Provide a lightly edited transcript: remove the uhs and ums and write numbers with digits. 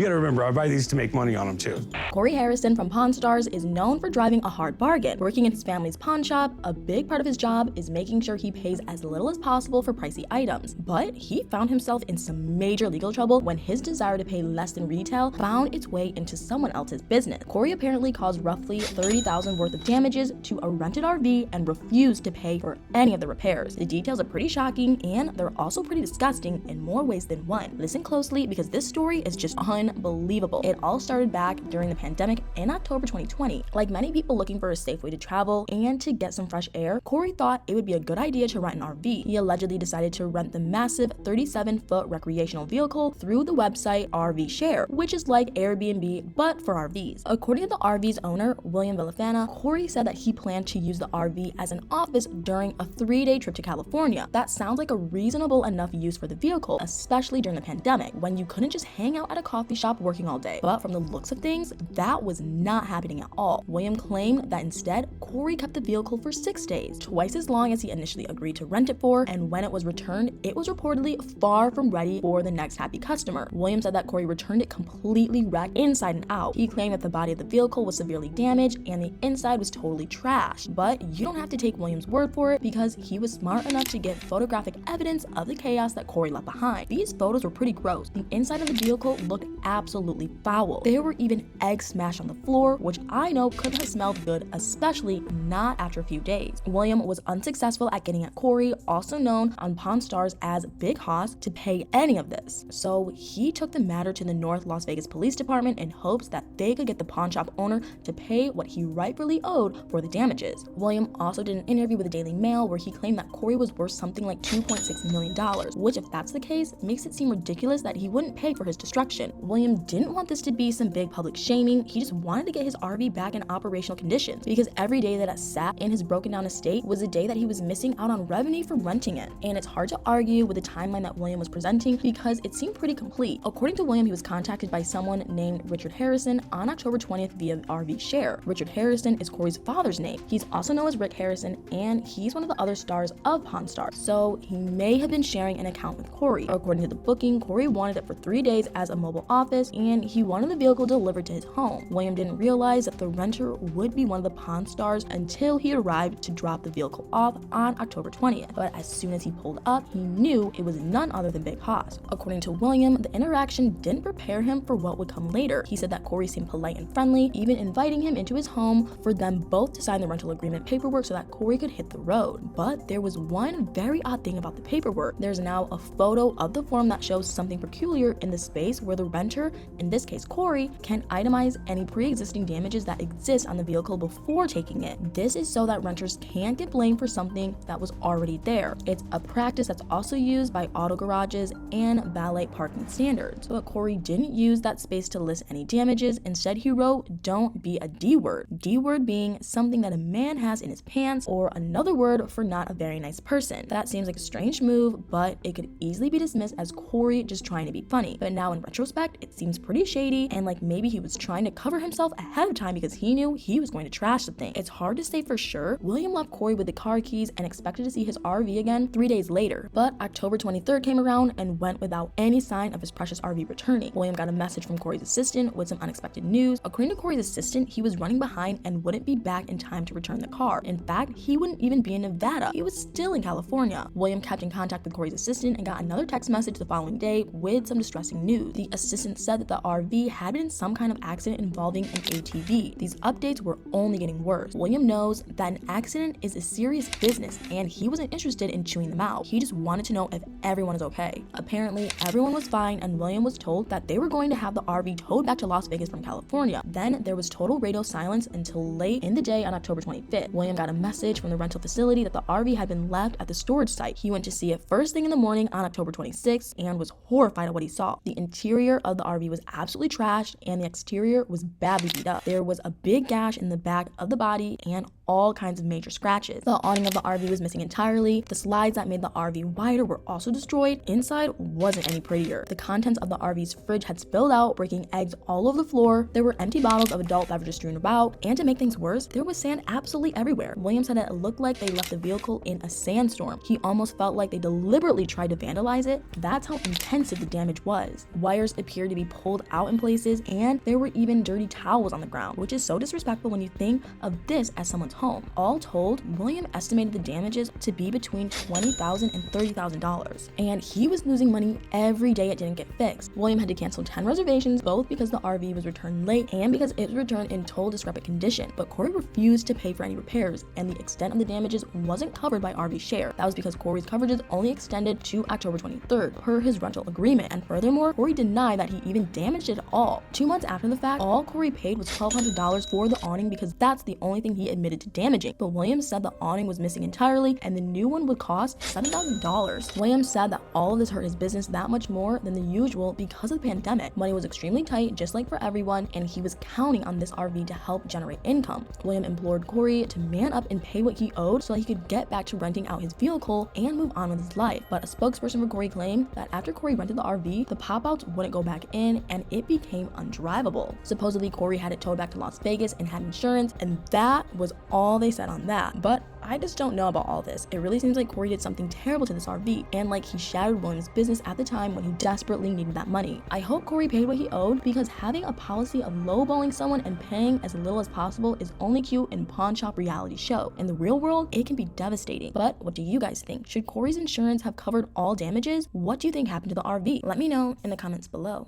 You gotta remember, I buy these to make money on them too. Corey Harrison from Pawn Stars is known for driving a hard bargain. Working in his family's pawn shop, a big part of his job is making sure he pays as little as possible for pricey items. But he found himself in some major legal trouble when his desire to pay less than retail found its way into someone else's business. Corey apparently caused roughly $30,000 worth of damages to a rented RV and refused to pay for any of the repairs. The details are pretty shocking, and they're also pretty disgusting in more ways than one. Listen closely because this story is just unbelievable. It all started back during the pandemic in October 2020. Like many people looking for a safe way to travel and to get some fresh air, Corey thought it would be a good idea to rent an RV. He allegedly decided to rent the massive 37-foot recreational vehicle through the website RV Share, which is like Airbnb but for RVs. According to the RV's owner, William Villafana, Corey said that he planned to use the RV as an office during a 3-day trip to California. That sounds like a reasonable enough use for the vehicle, especially during the pandemic when you couldn't just hang out at a coffee shop working all day. But from the looks of things, that was not happening at all. William claimed that instead, Corey kept the vehicle for 6 days, twice as long as he initially agreed to rent it for, and when it was returned, it was reportedly far from ready for the next happy customer. William said that Corey returned it completely wrecked inside and out. He claimed that the body of the vehicle was severely damaged and the inside was totally trashed. But you don't have to take William's word for it because he was smart enough to get photographic evidence of the chaos that Corey left behind. These photos were pretty gross. The inside of the vehicle looked absolutely foul. There were even eggs smashed on the floor, which I know couldn't have smelled good, especially not after a few days. William was unsuccessful at getting at Corey, also known on Pawn Stars as Big Hoss, to pay any of this. So he took the matter to the North Las Vegas Police Department in hopes that they could get the pawn shop owner to pay what he rightfully owed for the damages. William also did an interview with the Daily Mail where he claimed that Corey was worth something like $2.6 million, which if that's the case, makes it seem ridiculous that he wouldn't pay for his destruction. William didn't want this to be some big public shaming. He just wanted to get his RV back in operational conditions because every day that it sat in his broken down estate was a day that he was missing out on revenue from renting it. And it's hard to argue with the timeline that William was presenting because it seemed pretty complete. According to William, he was contacted by someone named Richard Harrison on October 20th via RV Share. Richard Harrison is Corey's father's name. He's also known as Rick Harrison, and he's one of the other stars of Pawn Stars, so he may have been sharing an account with Corey. According to the booking, Corey wanted it for 3 days as a mobile office, and he wanted the vehicle delivered to his home. William didn't realize that the renter would be one of the Pawn Stars until he arrived to drop the vehicle off on October 20th. But as soon as he pulled up, he knew it was none other than Big Hoss. According to William, the interaction didn't prepare him for what would come later. He said that Corey seemed polite and friendly, even inviting him into his home for them both to sign the rental agreement paperwork so that Corey could hit the road. But there was one very odd thing about the paperwork. There's now a photo of the form that shows something peculiar in the space where the renter, in this case Corey, can itemize any pre-existing damages that exist on the vehicle before taking it. This is so that renters can't get blamed for something that was already there. It's a practice that's also used by auto garages and valet parking standards. But Corey didn't use that space to list any damages. Instead, he wrote, "Don't be a D word." D word being something that a man has in his pants, or another word for not a very nice person. That seems like a strange move, but it could easily be dismissed as Corey just trying to be funny. But now in retrospect, it seems pretty shady and like maybe he was trying to cover himself ahead of time because he knew he was going to trash the thing. It's hard to say for sure. William left Corey with the car keys and expected to see his RV again 3 days later. But October 23rd came around and went without any sign of his precious RV returning. William got a message from Corey's assistant with some unexpected news. According to Corey's assistant, he was running behind and wouldn't be back in time to return the car. In fact, he wouldn't even be in Nevada. He was still in California. William kept in contact with Corey's assistant and got another text message the following day with some distressing news. The assistant said that the RV had been in some kind of accident involving an ATV. These updates were only getting worse. William knows that an accident is a serious business and he wasn't interested in chewing them out. He just wanted to know if everyone is okay. Apparently, everyone was fine and William was told that they were going to have the RV towed back to Las Vegas from California. Then there was total radio silence until late in the day on October 25th. William got a message from the rental facility that the RV had been left at the storage site. He went to see it first thing in the morning on October 26th and was horrified at what he saw. The interior of the RV was absolutely trashed and the exterior was badly beat up. There was a big gash in the back of the body and all kinds of major scratches. The awning of the RV was missing entirely. The slides that made the RV wider were also destroyed. Inside wasn't any prettier. The contents of the RV's fridge had spilled out, breaking eggs all over the floor. There were empty bottles of adult beverages strewn about, and to make things worse, there was sand absolutely everywhere. William said that it looked like they left the vehicle in a sandstorm. He almost felt like they deliberately tried to vandalize it. That's how intensive the damage was. Wires appeared to be pulled out in places, and there were even dirty towels on the ground, which is so disrespectful when you think of this as someone's home. All told, William estimated the damages to be between $20,000 and $30,000, and he was losing money every day it didn't get fixed. William had to cancel 10 reservations, both because the RV was returned late and because it was returned in total discrepant condition, but Corey refused to pay for any repairs, and the extent of the damages wasn't covered by RV's share. That was because Corey's coverages only extended to October 23rd, per his rental agreement, and furthermore, Corey denied that he even damaged it at all. 2 months after the fact, all Corey paid was $1,200 for the awning because that's the only thing he admitted to damaging, but Williams said the awning was missing entirely and the new one would cost $7,000. Williams said that all of this hurt his business that much more than the usual because of the pandemic. Money was extremely tight, just like for everyone, and he was counting on this RV to help generate income. William implored Corey to man up and pay what he owed so that he could get back to renting out his vehicle and move on with his life. But a spokesperson for Corey claimed that after Corey rented the RV, the pop-outs wouldn't go back in and it became undrivable. Supposedly, Corey had it towed back to Las Vegas and had insurance, and that was all they said on that. But I just don't know about all this. It really seems like Corey did something terrible to this RV, and like he shattered Williams' business at the time when he desperately needed that money. I hope Corey paid what he owed, because having a policy of lowballing someone and paying as little as possible is only cute in pawn shop reality show. In the real world, it can be devastating. But what do you guys think? Should Corey's insurance have covered all damages? What do you think happened to the RV? Let me know in the comments below.